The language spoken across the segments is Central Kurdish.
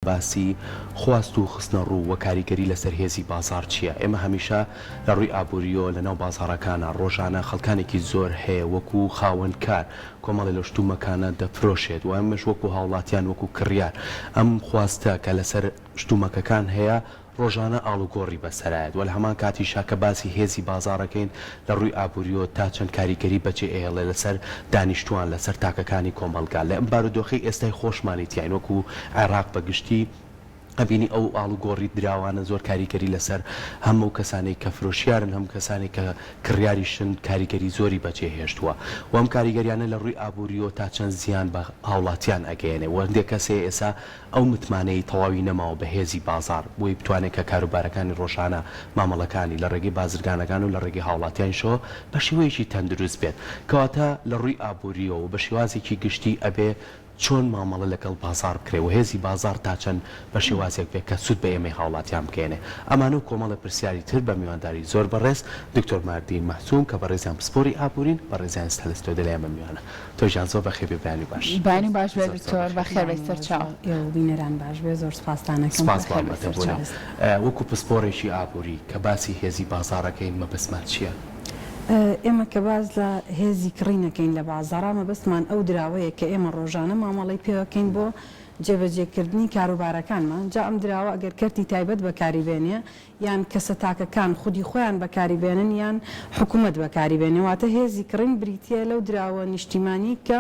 باسی خواست و خستنە ڕوو و کاریگەری لەسەر هێزی بازار چییە؟ ئێمە هەمیشە لە ڕووی ئابووریۆ لەناو بازاڕەکانە ڕۆژانە خەڵکانێکی زۆر هەیە وەکو خاوەنکار کۆمەڵی لە شتومەکانە دەفرۆشێت و ئەمەش وەکو هاوڵاتیان وەکو کڕیار ئەم خواستە کە لەسەر شتومەکەکان هەیە ڕۆژانە ئاڵوگۆڕی بەسەرایەت و لە هەمان کاتیشا کە باسی هێزی بازاڕەکەین لە ڕووی ئابووریۆ تا چەند کاریگەری بەجێ ئێڵێ لەسەر دانیشتوان لەسەر تاکەکانی کۆمەلگا لە ئەم بارودۆخی ئێستای خۆشمانی تیاین وەکو عێراق بەگشتی ئەبینی ئەو ئاڵوگۆڕی دراوانە زۆر کاریگەری لەسەر هەموو کەسانی کە فرۆشیارن هەم کەسانی کە کڕیاریشن کاریگەری زۆری بەجێهێشتووە و ئەم کاریگەریانە لە ڕووی ئابووریۆ تا چەند زیان بە هاوڵاتیان ئەگەێنێ وەندێک کەسێ ئێسا ئەو متمانەی تەواوی نەماوە بە هێزی بازار بۆی بتوانێت کە کاروبارەکانی ڕۆژانە مامەڵەکانی لە ڕێگەی بازرگانەکان و لە ڕێگەی هاوڵاتیانشەوە بە شێوەیەکی تەندروست بێت کەواتە لە ڕووی ئابووریۆ و بە شێوازێکی گشتی ئەبێ چۆن مامەڵە لەگەڵ بازار بکرێ و هێزی بازار تا چەند بە شێوازێک بێت کە سوود بە ئێمەی هاوڵاتیان بکەێنێ ئەمانە و کۆمەڵە پرسیاری تر بە میوانداری زۆر بەڕێز دکتۆر ماردین مەحسووم کە بەڕێزیان پسپۆری ئابوورین بەڕێزیان هەلستۆ دەلای ئەمە میوانە تۆژیان زۆر بەخێر بێ بەیانی باش بەیانی باش بێ دکتۆر بەخێر بێ سەرچاو بینەران باش بێ زۆر سپاسدانەکەم سپاس بابەتە بۆ وەکو پسپۆڕێکی ئابووری کە باسی هێزی بازارەکەین مەبەستمان چییە؟ ئێمە کە باز لە هێزی کڕینەکەین لە بازاڕامە بەستمان ئەو دراوەیە کە ئێمە ڕۆژانە مامەڵی پێوەکەین بۆ جێبەجێکردنی کاروبارەکانمان جا ئەم دراوە ئەگەر کەرتی تایبەت بەکاریبێنێ یان کەسە تاکەکان خودی خۆیان بەکاریبێنن یان حکوومەت بەکاریبێنێ واتە هێزی کڕین بریتە لەو دراوە نیشتیمانی کە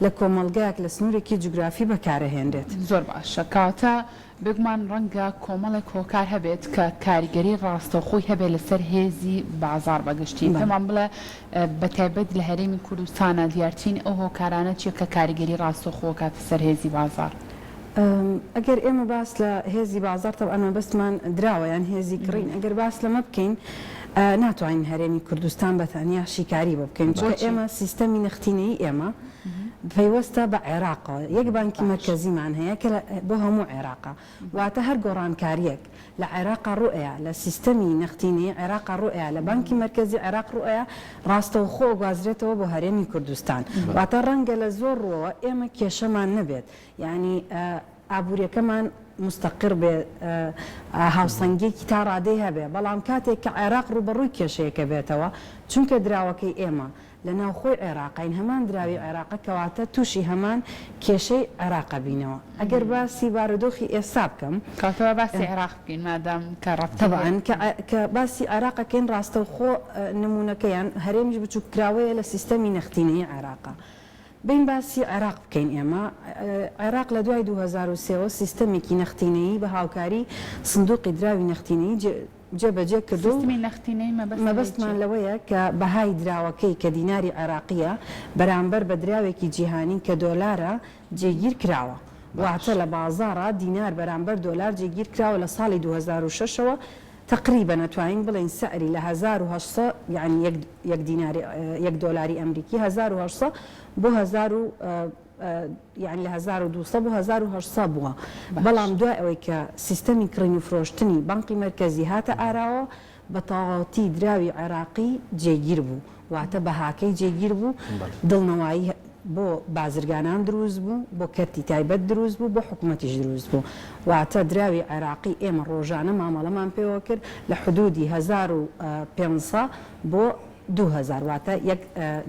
لە کۆمەلگایەک لە سنوورێکی جوگرافی بەکارەهێنرێت زۆر باشە کاتە بگومان ڕەنگە کۆمەڵێک هۆکار هەبێت کە کاریگەری ڕاستەوخۆی هەبێت لەسەر هێزی بازار بەگشتی پێمان بڵێ بە تایبەت لە هەرێمی کوردستانە دیارچین ئەو هۆکارانە چیە کە کاریگەری ڕاستەوخۆ کاتە سەر هێزی بازار ئەگەر ئێمە باس لە هێزی بازار تەبعەن بەستمان دراوە یان هێزی کڕین ئەگەر باس لەمە بکەین ناتوانین هەرێمی کوردستان بەتەنیا شیکاری بۆ بکەین چونکە ئێمە سیستەمی نەختینەی ئێمە پەیوەستە بە عێراقەوە یەک بانکی مرکزیمان هەیە کە بۆ هەموو عێراقا واتە هەر گۆڕانکاریەک لە عێراقا ڕوئەیە لە سیستەمی نەختینەی عێراقا ڕوئەیە لە بانکی مرکزی عێراق ڕوئەیە ڕاستەوخۆ گوازرێتەوە بۆ هەرێمی کوردستان واتە ڕەنگە لە زۆر ڕۆوە ئێمە کێشەمان نەبێت یعنی ئابوووریەکەمان مستەقر بێ هاوسەنگێکی تا ڕادەی هەبێ بەڵام کاتێک کە عێراق ڕوبەڕووی کێشەیەکە بێتەوە چونکە دراوەکەی ئێمە لە ناوخۆی عێراقین هەمان دراوی عێراقە کەواتە تووشی هەمان کێشەی عێراقە بینەوە ئەگەر باسی بارودۆخی ئێستا بکەم کاتەوە باسی عێراق بکەین مادام کە طبعاً کە باسی عێراقەکەین ڕاستەوخۆ نمونونەکەیان هەرێمیش بچوو کراوەیە لە سیستەمی نەختینەی عێراقە بین باسی عێراق بکەین ئێمە عێراق لە دوای 2023 سیستەمێکی نەختینەیی بە هاوکاری سندوقی دراوی نەختینەیی جێبەجێ کردو مەبەستمان لەوەیە کە بەهای دراوەکەی کە دیناری عێراقیە بەرامبەر بە دراوێکی جیهانی کە دۆلارە جێگیر کراوە واتە لە بازاڕە دینار بەرامبەر دۆلار جێگیر کراوە لە ساڵی 2006ەوە تقریبا نتوانین بڵین سعری لە 1800 یعنی یەک دۆلاری ئەمریکی 1800 بۆ 1000 یعنی لە 1200 بۆ 1800 بووە بەڵام دوای ئەوەی کە سیستەمی کڕین و فرۆشتنی بانقی مرکزی هاتە ئاراوە بە تەواوەتی دراوی عێراقی جێگیر بوو واتە بەهاکەی جێگیر بوو دڵنەوایی بۆ بازرگانان دروست بوو بۆ کەرتی تایبەت دروست بوو بۆ حکوومەتیش دروست بوو واتە دراوی عێراقی ئێمە ڕۆژانە مامەڵەمان پێوە کرد لە حدودی 1500 بۆ 2000 واتە یەک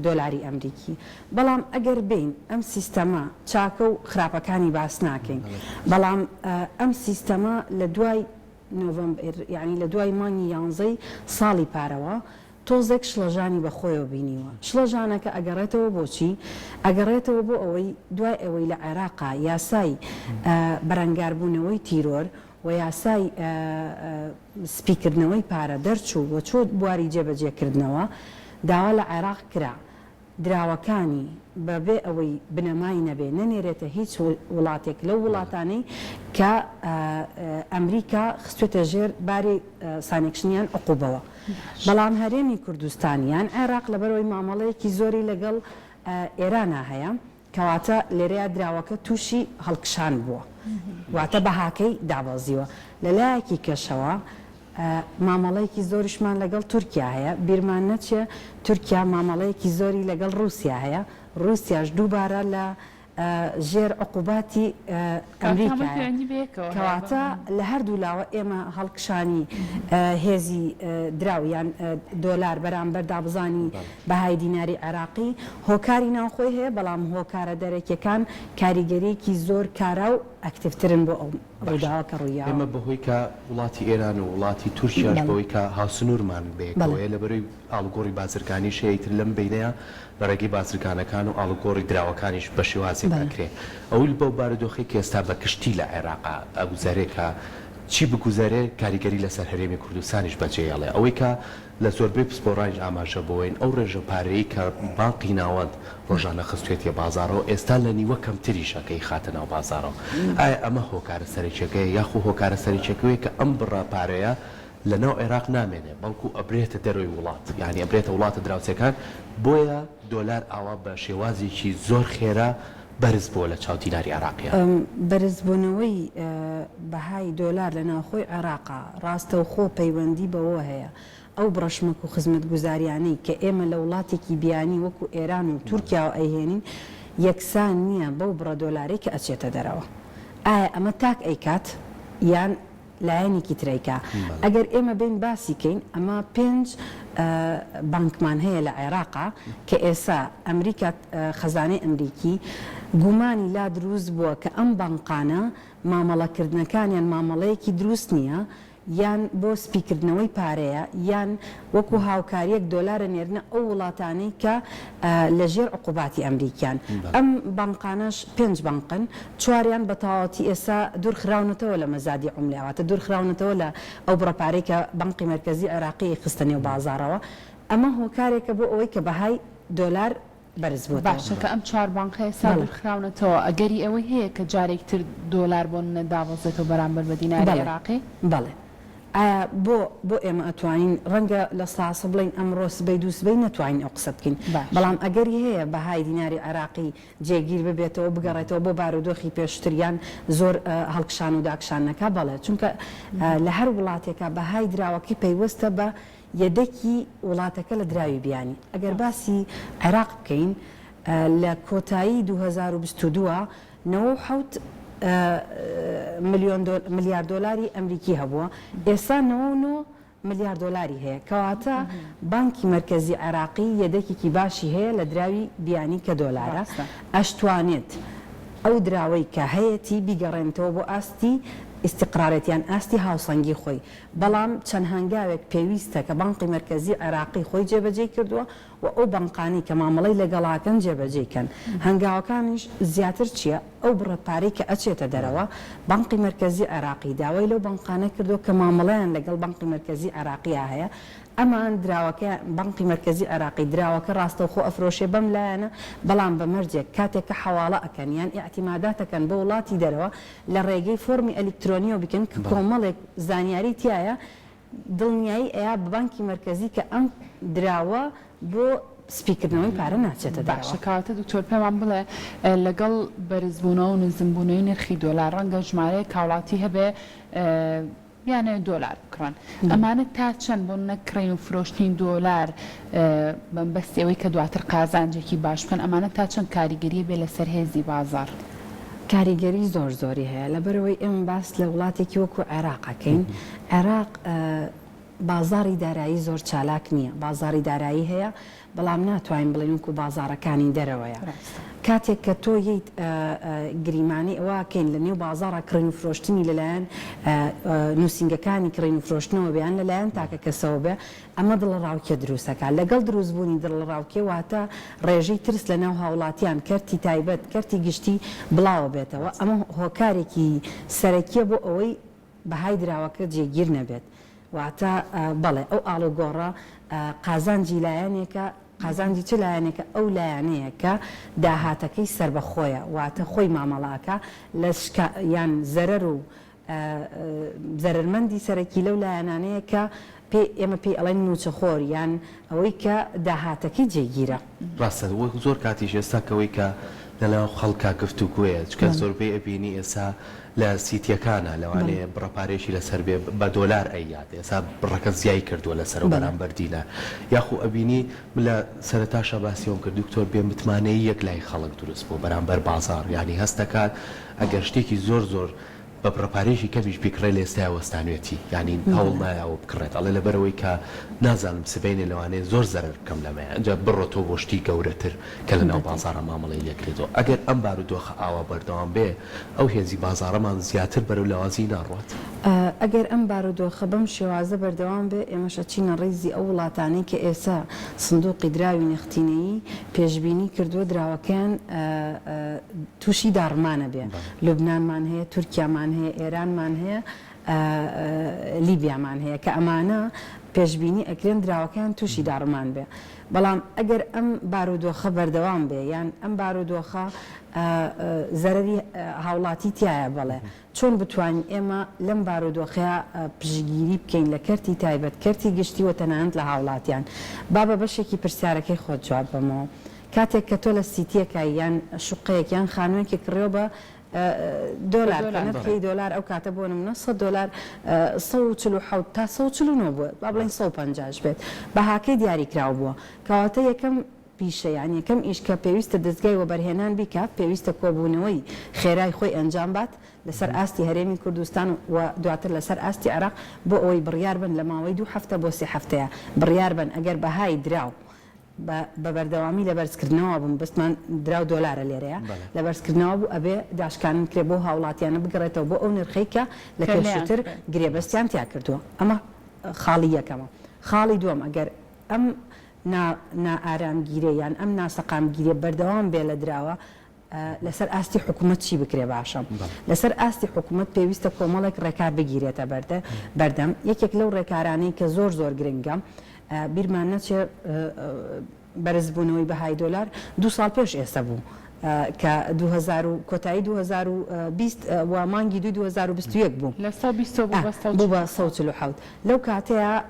دۆلاری ئەمریکی بەڵام ئەگەر بین ئەم سیستەمە چاکە و خراپەکانی باس ناکەین بەڵام ئەم سیستەمە لە دوای نۆڤەمبەر یعنی لە دوای مانگی 11 ساڵی پارەوە تۆزێک شڵەژانی بەخۆیەوە بینیوە شڵەژانەکە ئەگەڕێتەوە بۆچی ئەگەڕێتەوە بۆ ئەوەی دوای ئەوەی لە عێراقا یاسای بەرەنگاربوونەوەی تیرۆر و یاسای سپیکردنەوەی پارە دەرچوو و چۆ بواری جێبەجێکردنەوە داوا لە عێراق کرا دراوەکانی بەبێ ئەوەی بنەمای نەبێ نەنێرێتە هیچ وڵاتێک لەو وڵاتانەی کە ئەمریکا خستوێتە ژێر باری سانێکشنیان عقوبەوە بەڵام هەرێمی کوردستانیان عێراق لەبەرەوەی مامەڵەیەکی زۆری لەگەڵ ئێرانە هەیە کەواتە لێرەیە دراوەکە تووشی هەڵکشان بووە واتە بەهاکەی دابەزیوە لەلایەکی کەشەوە مامەڵەیەکی زۆریشمان لەگەڵ تورکیا هەیە بیرمان نەچێ تورکیا مامەڵەیەکی زۆری لەگەڵ رووسیا هەیە رووسیاش دووبارە لە ژێر عقوباتی ئەمریکا کەواتە لە هەردوو لاوە ئێمە هەڵکشانی هێزی دراویان دۆلار بەرامبەر دابزانی بەهای دیناری عێراقی هۆکاری ناوخۆی هەیە بەڵام هۆکارە دەرەکیەکان کاریگەریەکی زۆر کارا و ئەکتیڤترن بۆ ئەو ڕووداوە کە ڕوویاوە. ئێمە بەهۆی کە وڵاتی ئێران و وڵاتی تورکیاش بەوەی کە هاوسنوورمان بێکەوەیە لەبەرەوەی ئاڵگۆڕی بازرگانی شەیتر لەم بینەیە لە ڕێگەی بازرگانەکان و ئاڵگۆڕی دراوەکانیش بە شێوازی بکرێ. ئەوی بەو بارودۆخی کە ئێستا بە کشتی لە عێراقا ئەگوزارێکە چی بگوزارێ کاریگەری لەسەر هەرێمی کوردستانیش بەجێهێڵێ ئەوەی کە لە زۆربەی پسپۆڕانیش ئاماژە بۆین ئەو ڕێژە پارەی کە بانقی ناوەند ڕۆژانە خستوێتە بازارەوە ئێستا لە نیوە کەمتریشەکەی خاتە ناو بازارەوە. ئایا ئەمە هۆکارە سەرچێکەکەی یاخو هۆکارە سەرچێکەوەی کە ئەم بڕە پارەیە لە ناو عێراق نامێنێ بەڵکو ئەبرێتە دەروی وڵات یعنی ئەبرێتە وڵاتە دراوسەکان بۆیە دۆلار ئاوا بە شێوازێکی زۆر خێرا بەرز بۆ لە چاودیناری عێراقیە. بەرزبوونەوەی بەهای دۆلار لە ناوخۆی عێراقا ڕاستە و خۆ پەیوەندی بەوە هەیە ئەو بڕەشمەک و خزمەت گوزاریانەی کە ئێمە لە وڵاتێکی بیانی وەکو ئێران و تورکیا و ئەیهێنین یەکسان نییە بەو بڕە دۆلاری کە ئەچێتە دەرەوە. ئایا ئەمە تاک ئەیکات یان لایەنێکی تریکا ئەگەر ئێمە بین باسی کەین ئەمە 5 بانکمان هەیە لە عێراقا کە ئێسا ئەمریکا خەزانەی ئەمریکی گومانی لا دروست بووە کە ئەم بانقانە مامەڵەکردنەکانیان مامەڵەیەکی دروست نییە یان بۆ سپیکردنەوەی پارەیە یان وەکو هاوکاریەک دۆلارە نێرنە ئەو وڵاتانەی کە لە ژێر عقوباتی ئەمریکیان ئەم بانقانەش 5 بانقن چواریان بە تەواوەتی ئێستا دوورخراونەتەوە لە مەزادی عوملاواتە دوورخراونەتەوە لە ئەو بڕەپارەی کە بانقی مرکزی عێراقی خستە نێو بازارەوە ئەمە هۆکارێکە بۆ ئەوەی کە بەهای دۆلار بەرز بوو. باشە کە ئەم 4 بانقە ئێستا دوورخراونەتەوە ئەگەری ئەوەی هەیە کە جارێکتر دۆلار بۆ نەدابەزێتەوە بەرامبەر بە دیناری عێراقی بەڵێ ئایا بۆ ئێمە ئەتوانین ڕەنگە لە ساسە بڵین ئەمڕۆ سبەی دوو سبەی نەتوانین ئەو قسە بکەین بەڵام ئەگەری هەیە بەهای دیناری عێراقی جێگیر ببێتەوە بگەڕێتەوە بۆ بارودۆخی پێشتریان زۆر هەڵکشان و داکشان نەکا بەڵێ چونکە لە هەر وڵاتێکە بەهای دراوەکی پەیوەستە بە یەدەکی وڵاتەکە لە دراوی بیانی. ئەگەر باسی عێراق بکەین لە کۆتایی 2022 97 ملیار دۆلاری ئەمریکی هەبووە ئێستا 99 ملیار دۆلاری هەیە کەواتە بانکی مرکزی عێراقی یەدەکێکی باشی هەیە لە دراوی بیانی کە دۆلارە ئەشتوانێت ئەو دراوەی کە هەیەی بیگەڕێنەوە بۆ ئاستی استقرارەتیان ئاستی هاوسەنگی خۆی بەڵام چەند هەنگاوێک پێویستە کە بانقی مرکزی عێراقی خۆی جێبەجێ کردووە و ئەو بانقانی کە مامەڵەی لەگەڵاکەن جێبەجێکەن هەنگاوەکانیش زیاتر چییە ئەو بڕەپارەی کە ئەچێتە دەرەوە بانقی مرکزی عێراقی داوای لەو بانقانە کردو کە مامەڵەیان لەگەڵ بانقی مرکزی عێراقیە هەیە ئەمان دراوەکە بانقی مرکزی عێراقی دراوەکە ڕاستەوخۆ ئەفرۆشێ بەم لایەنە بەڵام بە مەرجێک کاتێک کە حواڵە ئەکەن یان ئیعتیماداتەکەن بە وڵاتی دەرەوە لە ڕێگەی فۆرمی ئەلکترۆنیەوە بکەن کە کۆمەڵێک زانیاری تایە دڵنیایی ئەیا بە بانکی مرکزی کە ئەم دراوە بۆ سپیکردنەوەی پارە ناچێتە باشەکاتە دکتۆر پێمان بڵێ لەگەڵ بەرزبوونەوە و نزمبوونەوەی نرخی دۆلار ڕەنگە ژمارەیە کاوڵاتی هەبێ یانە دۆلار بکڕن ئەمانە تا چەند بۆ نەکڕین و فرۆشتین دۆلار بەستەوەی کە دواتر قازانجێکی باش بکەن ئەمانە تا چەند کاریگەریە بێ لە سەرهێزی بازار کاریگەری زۆری هەیە لەبەرەوەی ئێمە باس لە وڵاتێکی وەکو عێراقەکەین عێراق بازاری دارایی زۆر چالاک نییە بازاری دارایی هەیە بەڵام ناتوانین بڵێن وەکو بازارەکانی دەرەوەیە کاتێک کە تۆ ییت گریمانی ئەوەکەین لە نێو بازارە کڕین و فرۆشتنی لەلایەن نووسنگەکانی کڕین و فرۆشتنەوە بیان لەلایەن تاکە کەسەوە بێ ئەمە دڵڕاوکێ دروستەکە لەگەڵ دروستبوونی دڵڕاوکێ واتە ڕێژەی ترس لە ناو هاوڵاتیان کەرتی تایبەت کەرتی گشتی بڵاوە بێتەوە ئەمە هۆکارێکی سەرەکیە بۆ ئەوەی بەهای دراوەکە جێگیر نەبێت واتە بەڵێ ئەو ئاڵوگۆڕە قازانجی لایەنێکە قازانجی چ لایەنێکە ئەو لایەنەیە کە داهاتەکەی سربەخۆیە واتە خۆی مامەڵاکە لە یان زەرەر و زەرمەندی سەرەکی لەو لایەنانەیە کە ئێمە پێی ئەڵێن نوچەخۆر یان ئەوەی کە داهاتەکەی جێگیرە ڕاستە وەک زۆر کاتیش ئێستا کەوەی کە لەناو خەڵکا گفتوگوێت چکە زۆربەی ئەبینی ئێستا لە سیتیەکانە لەوانەیە بڕەپارێکی لەسەر بێ بە دۆلار ئەیات ئێستا بڕەکە زیای کردووە لەسەر و بەرامبەردینە یاخو ئەبینی لە سەرەتاشە باسیەوەم کرد دکتۆر بێ متمانەی یەک لای خەڵک دروست بوو بەرامبەر بازار یعنی هەست دەکات ئەگەر شتێکی زۆر بە پرەپارێکی کەمیش بیکڕێ لە ئێستا وەستانوێتی ینی هەوڵ نایەوە بکڕێت ئەڵێ لەبەرەوەی کە نازانم سبەینێ لەوانەیە زۆر زەرر بکەم لەمەیە ئەنجا بڕۆتەوە بۆ شتی گەورەتر کە لە ناو بازارە مامەڵی لێکرێتەوە ئەگەر ئەم بارودۆخە ئاوا بەردەوام بێ ئەو هێزی بازارەمان زیاتر بەرەو لەوازی ناڕوات ئەگەر ئەم بارودۆخە بەم شێوازە بەردەوام بێ ئێمەشە چینە ڕێزی ئەو وڵاتانەی کە ئێستا سندوقی دراوی نەختینەیی پێشبینی کردووە دراوەکان تووشی داڕمانە بێ لوبنانمان هەیە تورکیامان هەیە ئێرانمان هەیە لیبیامان هەیە کە ئەمانە پێشبینی ئەکرێن دراوەکان تووشی داڕمان بێ بەڵام ئەگەر ئەم بارودۆخە بەردەوام بێ یان ئەم بارودۆخە زەرری هاوڵاتی تایە بڵێ چۆن بتوانین ئێمە لەم بارودۆخەیە پشگیری بکەین لە کەرتی تایبەت کەرتی گشتی و تەنانەت لە هاوڵاتیان با بە بەشێکی پرسیارەکەی خۆت جواب بمەوە کاتێک کە تۆ لە سیتیەکە یان شوقەیەک یان خانوویەکی کڕێەوە بە دۆلار نرخی دۆلار ئەو کاتە بۆ نمونە $100 147 تا 149 بووە با بڵین 150 بێت بەهاکەی دیاریکراو بووە کەواتە یەکەم پیشە یان یەکەم ئیش کە پێویستە دەستگای وەبەرهێنان بیکات پێویستە کۆبوونەوەی خێرای خۆی ئەنجام بات لەسەر ئاستی هەرێمی کوردستان و دواتر لەسەر ئاستی عێراق بۆ ئەوەی بڕیار بن لە ماوەی 2 هەفتە بۆ 3 هەفتەیە بڕیار بن ئەگەر بەهای دراو بە بەردەوامی لە بەرزکردنەوە بووم بستمان درا و دۆلارە لێرەیە لە بەرزکردنەوە بوو ئەبێ داشکان کرێ بۆ هاوڵاتیانە بگەڕێتەوە بۆ ئەو نرخەیکە لە پێشتر گرێبەستیان تیا کردووە ئەمە خاڵی یەکەمە خاڵی دووەم ئەگەر ئەم نائارامگیرە یان ئەم ناسەقامگیرێ بەردەوام بێ لە دراوە لەسەر ئاستی حکوومەت چی بکرێ باشە لەسەر ئاستی حکوومەت پێویستە کۆمەڵێک ڕێکار بگیرێتە بەردەم یەکێک لەو ڕێکارانەی کە زۆر گرنگە بیرمان نەچێ بەرزبوونەوەی بەهای دۆلار 2 ساڵ پێش ئێستا بوو کە کۆتایی 2020 و مانگی 2021 بوو بوو بە 147 لەو کاتەیە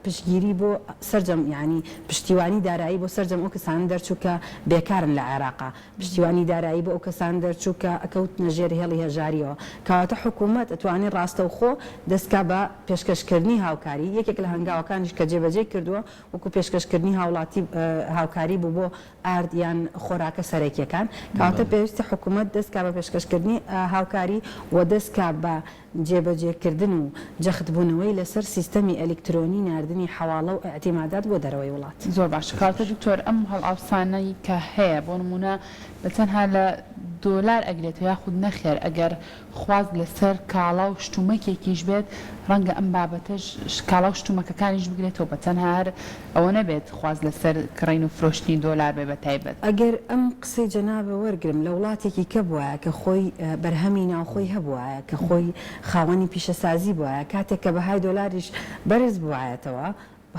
پشتگیری بۆ سەرجەم ینی پشتیوانی دارایی بۆ سەرجەم ئەو کەسان دەرچوو کە بێکارن لە عێراقا پشتیوانی دارایی بۆ ئەو کەسان دەرچوو کە ئەکەوتنە ژێر هێڵی هەژاریەوە کەواتە حکوومەت ئەتوانێت ڕاستەوخۆ دەستکا بە پێشکەشکردنی هاوکاری یەکێک لە هەنگاوەکانیش کە جێبەجێ کردووە وەکو پێشکەشکردنی هاوکاری بوو بۆ ئارد یان خۆراکە سەرەکیەکان کەواتە پێویستە حکوومەت دەستکا بە پێشکەشکردنی هاوکاری و دەستکا بە جێبەجێکردن و جەختبوونەوەی لەسەر سیستەمی ئەلکترۆنی ناردنی حواڵە و ئەعتیمادات بۆ دەرەوەی وڵات زۆر باش کاتە دکتۆر ئەم هەڵئاوسانەی کە هەیە بۆ نمونە بەتەنها لە دۆلار ئەگرێت یاخود نەخێر ئەگەر خواز لەسەر کاڵا و شتومەکێکیش بێت ڕەنگە ئەم بابەتەش کاڵا و شتومەکەکانیش بگرێتەوە بەتەنها هەر ئەوە نەبێت خواز لەسەر کڕین و فرۆشتنی دۆلار بێ بە تایبەت ئەگەر ئەم قسەی جەنابە وەرگرم لە وڵاتێکی کە بووە کە خۆی بەرهەمی ناوخۆی هەبووە کە خۆی خاوەنی پیشەسازی بووە کاتێک کە بەهای دۆلاریش بەرز بووایەتەوە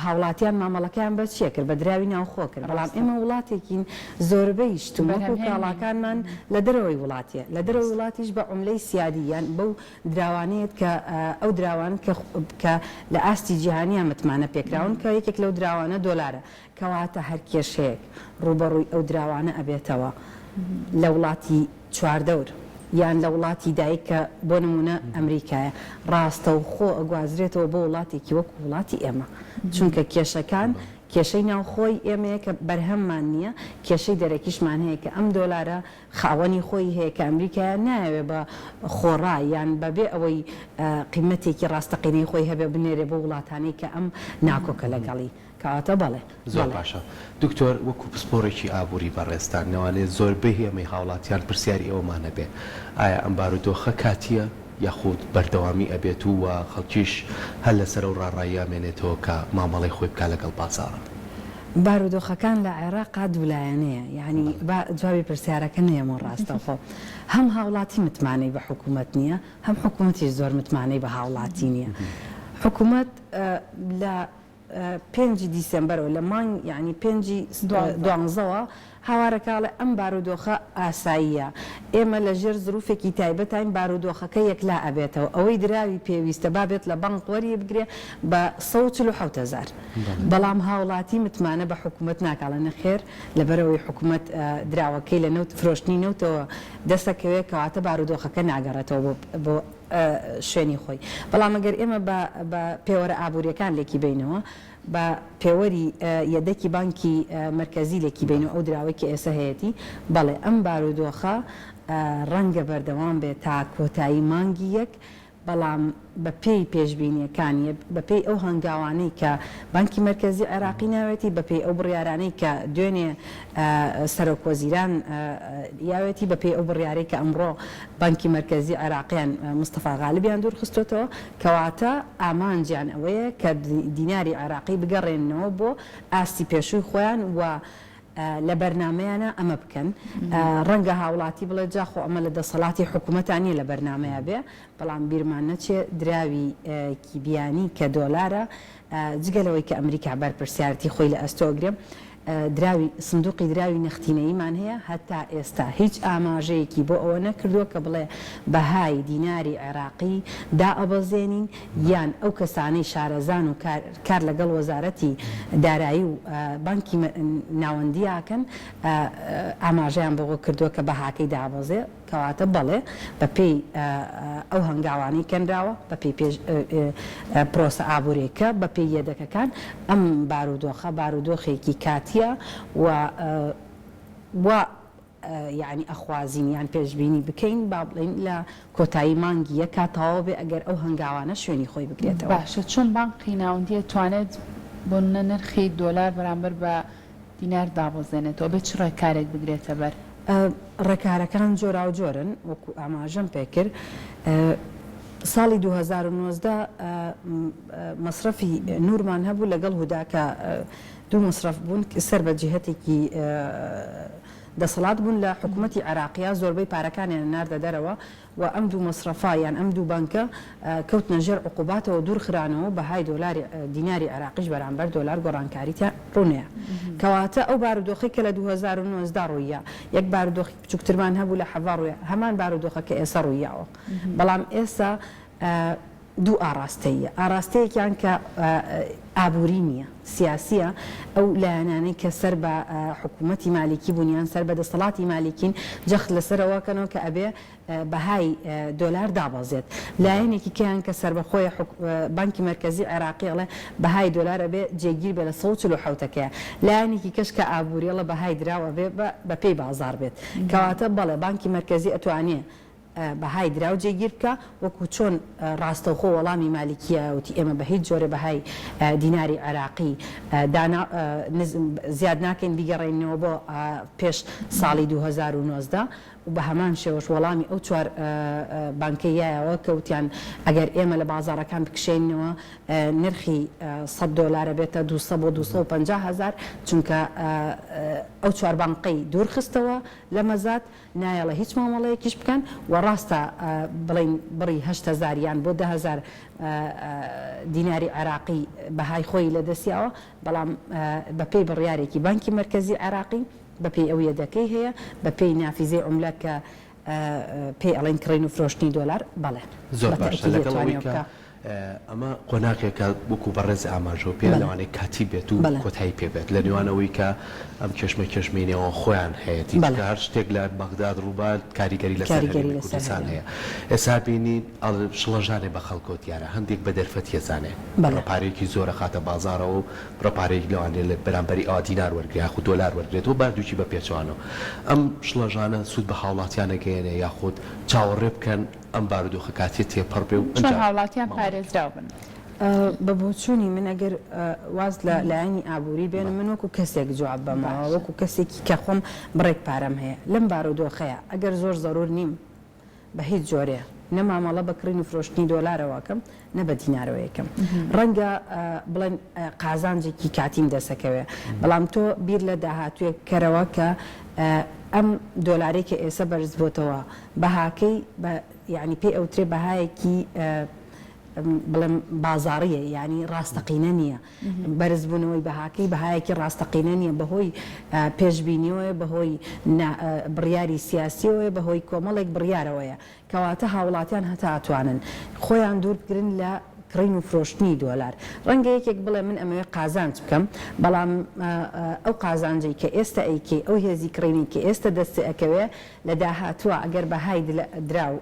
هاوڵاتیان مامەڵەکەیان بە چیە کرد بە دراوی ناوخۆ کرد بەڵام ئێمە وڵاتێکین زۆربەی شتومەک و کاڵاکانمان لە دەرەوەی وڵاتیە لە دەرەوەی وڵاتیش بە عوملەی سیادی یان بەو دراوانەیەت کە ئەو دراوان کە لە ئاستی جیهانیان متمانە پێکراون کە یەکێک لەو دراوانە دۆلارە کەواتە هەر کێشەیەک ڕوبەڕووی ئەو دراوانە ئەبێتەوە لە وڵاتی چواردەور یان لە وڵاتی دایک کە بۆ نمونە ئەمریکایە ڕاستە و خۆ ئەگوازرێتەوە بۆ وڵاتێکی وەکو وڵاتی ئێمە چونکە کێشەکان کێشەی ناوخۆی ئێمەیە کە بەرهەممان نییە کێشەی دەرەکیشمان هەیە کە ئەم دۆلارە خاوەنی خۆی هەیە کە ئەمریکایە ناوێ بە خۆڕای یان بەبێ ئەوەی قیمەتێکی ڕاستەقینەی خۆی هەبێ بنێرێ بۆ وڵاتانەی کە ئەم ناکۆکە لەگەڵی کەواتە بەڵێ زۆر باشە دکتۆر وەکو پسپۆڕێکی ئابووری بەڕێستان نەوانێت زۆربەی هێمەی هاوڵاتیان پرسیاری ئەومانە بێ ئایا ئەم بارودۆخە کاتیە یاخود بەردەوامی ئەبێت و خەڵکیش هەر لەسەر و ڕاڕایامێنێتەوە کە مامەڵی خۆی بکە لەگەڵ بازاڕە بارودۆخەکان لە عێراقا دوولایەنەیە یعنی جوابی پرسیارەکە نەیەمە ڕاستەخۆ هەم هاوڵاتی متمانەی بە حکوومەت نییە هەم حکوومەتی زۆر متمانەی بە هاوڵاتی نییە حکوومەت لە 5 دیسمبرەوە لە مانگ یعنی 5 دوانزەوە هاوارەکاڵە ئەم بارودۆخە ئاساییە ئێمە لە ژێر زروفێکی تایبەتین بارودۆخەکە یەکلا ئەبێتەوە ئەوەی دراوی پێویستە بابێت لە بانک وەریە بگرێ بە 147,000 بەڵام هاوڵاتی متمانە بە حکوومەت ناکاڵە نەخێر لەبەرەوەی حکوومەت دراوەکەی لە نەوت فرۆشتنی نەوتەوە دەستەکەوێت کەواتە بارودۆخەکە ناگەڕێتەوە بۆ شوێنی خۆی بەڵام ئەگەر ئێمە بە پێوەرە ئابوووریەکان لێکی بینەوە بە پێوەری یەدەکی بانکی مرکزی لێکی بینەوە ئەو دراوەیەکی ئێستا هەیەی بەڵێ ئەم بارودۆخە ڕەنگە بەردەوام بێت تا کۆتایی مانگی یەک بەڵام بە پێی پێشبینیەکانی بە پێی ئەو هەنگاوانەی کە بانکی مرکزی عێراقی ناوێتی بە پێی ئەو بڕیارانەی کە دوێنێ سەرۆکوەزیران یاوێتی بە پێی ئەو بڕیارەی کە ئەمڕۆ بانکی مرکزی عێراقیان مستەفا غالبیان دوورخستۆتەوە کەواتە ئامانجیان ئەوەیە کە دیناری عێراقی بگەڕێنەوە بۆ ئاستی پێشووی خۆیان و لە بەرنمەیانە ئەمە بکەن ڕەنگە هاوڵاتی بڵێ جاخۆ ئەمە لە دەسەڵاتی حکوومەتانی لە بەرنمەیە بێ بەڵام بیرمان نەچێ دراوی کیبیانی کە دۆلارە جگەلەوەی کە ئەمریکا بەرپرسیارەتی خۆی لە ئەستۆگرێم دراوی سندوقی دراوی نەختینەیمان هەیە هەتا ئێستا هیچ ئاماژەیەکی بۆ ئەوە نەکردووە کە بڵێ بەهای دیناری عێراقی دا ئەبەزێنین یان ئەو کەسانەی شارەزان و کار لەگەڵ وەزارەتی دارایی و بانکی ناوەندیاکەن ئاماژەیان بۆ کردووە کە بەهاکەی دابەزێ کەواتە بەڵێ بە پێی ئەو هەنگاوانی کەنراوە بە پێی پرۆسە ئابوورێکە بە پێی یەدەکەکان ئەم بارودۆخێکی کاتیە و یعنی ئەخوازینیان پێشببینی بکەین با بڵین لە کۆتایی مانگی یە کاتەوە بێ ئەگەر ئەو هەنگاوانە شوێنی خۆی بگرێتەوە باشە چۆن بانقی ناوەندیە توانێت بۆ نرخی دۆلار بەرامبەر بە دینار دابەزێنێتەوە بێت چ ڕێکارێک بگرێتە بەر ڕێکارەکان جۆرا و جۆرن وەکو ئاماژەم پێکرد ساڵی 2019 مەصرفی نورمان هەبوو لەگەڵ هوداکە دوو مصرف بوون سەر بە جهتێکی دەسەڵات بوون لە حکوومەتی عێراقیە زۆربەی پارەکانیان ناردە دەرەوە و ئەم دوو مەصرفایان ئەم دوو بانکە کەوتنە ژێر عقوباتەوە دوورخرانەوە بەهای دیناری عێراقیش بەرامبەر دۆلار گۆڕانکاریتە ڕوونەیە کەواتە ئەو بارودۆخی کە لە 2019 ڕوویە یەک بارودۆخی بچووکترمان هەبوو لە حەڤا ڕوویە هەمان بارودۆخەکە ئێستا ڕوویاوە بەڵام ئێستا دوو ئاراستەیە ئاراستەیەکیان کە ئابووری نییە سیاسیە ئەو لایەنانەی کە سەر بە حکوومەتی مالیکی بوونیان سەر بە دەسەڵاتی مالیکین جەخت لەسەرەوەکەنەوە کە ئەبێ بەهای دۆلار دابەزێت لایەنێکی کیان کە سەر بەخۆی بانکی مرکزی عێراقیڵێ بەهای دۆلار ئەبێ جێگیر بێ لە 147ەکەیە لایەنێکی کەش کە ئابووریڵە بەهای دراوە بێ بە پێی بازار بێت کەواتە بەڵێ بانکی مرکزی ئەتوانێ بەهای دراو جێگیر بکە وەکو چۆن ڕاستەوخۆ وەڵامی مالیکیەوتی ئێمە بە هیچ جۆرە بەهای دیناری عێراقی زیاد ناکەین بیگەڕێنەوە بۆ پێش ساڵی 2019 و بە هەمان شێوەش وەڵامی ئەو چوار بانکەیەوە کەوتیان ئەگەر ئێمە لە بازارەکان بکشێنەوە نرخی $100 بێتە 200 بۆ 250,000 چونکە ئەو چوار بانقەی دوورخستەوە لە مەزات نایەڵە هیچ مامەڵەیەکیش بکەن و ڕاستە بڵین بڕی 8,000 یان بۆ 10,000 دیناری عێراقی بەهای خۆی لە دەستیاوە بەڵام بە پێی بڕیارێکی بانکی مرکزی عێراقی بە پێی ئەو یەدەکەی هەیە بە پێی نافیزەی عوملە کە پێی ئەڵێن کڕین و فرۆشتنی دۆلار بەڵێ زۆر باشە لەگەڵەوەی کە ئەمە قۆناغێکە وەکو بەڕێز ئاماژەوە پێ لەوانەیە کاتی بێت و کۆتایی پێبێت لە نێوانەوەی کە ئەم کێشمێنەوە خۆیان هەیەی هەر شتێک لە بەغداد ڕووبات کاریگەری لەسەر کوردستان هەیە ئێستا بینی شڵەژانێ بە خەڵکۆت یارە هەندێک بە دەرفەت هێزانێ ڕۆپارێکی زۆرە خاتە بازارەوە و ڕۆپارێک لەوانێ لە بەرامبەری دینار وەرگێ یاخود دۆلار وەرگێتەوە باردووکی بە پێچوانەوە ئەم شڵەژانە سوود بە هاوڵاتیانەگەیەنێ یاخود چاوەڕێ بکەن ئەم بارودۆخە کاتی تێپەڕ بێ و هاوڵاتیان پارێزراو بن بە بۆچوونی من ئەگەر واز لە لایەنی ئابووری بێن من وەکو کەسێک جواب بەمەوە وەکو کەسێکی کە خۆم بڕێک پارەم هەیە لەم بارودۆخەیە ئەگەر زۆر زەرور نیم بە هیچ جۆرەیە نەمامەڵە بەکڕین و فرۆشتنی دۆلارەوەکەم نە بە دینارەوە یەکەم ڕەنگە بڵێن قازانجێکی کاتیم دەسەکەوێ بەڵام تۆ بیر لە داهاتوێ کەرەوە کە ئەم دۆلارێک کە ئێستا بەرز بۆتەوە بەهاکەی یعنی پێی ئەوترێ بەهایەکی بڵێم بازاڕیە یعنی ڕاستەقینە نییە بەرزبوونەوەی بەهاکەی بەهایەکی ڕاستەقینە نییە بەهۆی پێشببینیەوەی بەهۆی بڕیاری سیاسیەوەی بەهۆی کۆمەڵێک بڕیارەوەیە کەواتە هاوڵاتیان هەتا ئەتوانن خۆیان دوورگرن لە کڕین و فرۆشتنی دۆلار ڕەنگە یەکێک بڵێ من ئەمەوێ قازانج بکەم بەڵام ئەو قازانجەی کە ئێستا ئەیکێ ئەو هێزی کڕینی کە ئێستا دەستی ئەکەوێ لە داهاتووە ئەگەر بەهای دراو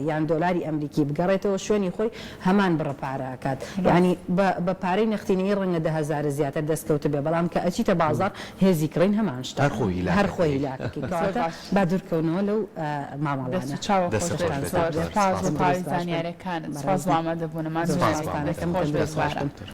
یان دۆلاری ئەمریکی بگەڕێتەوە شوێنی خۆی هەمان بڕەپارەکات یعنی بە پارەی نەختینەی ڕەنگە 10,000 زیاتر دەستکەوتە بێ بەڵام کە ئەچیتە بازار هێزی کڕین هەمان شتا هەر خۆی لاکەکەی با دوورکەونەوە لەو مامەڵانە زانیاریەکانت سپاس بۆ ئامادەبوونەمان.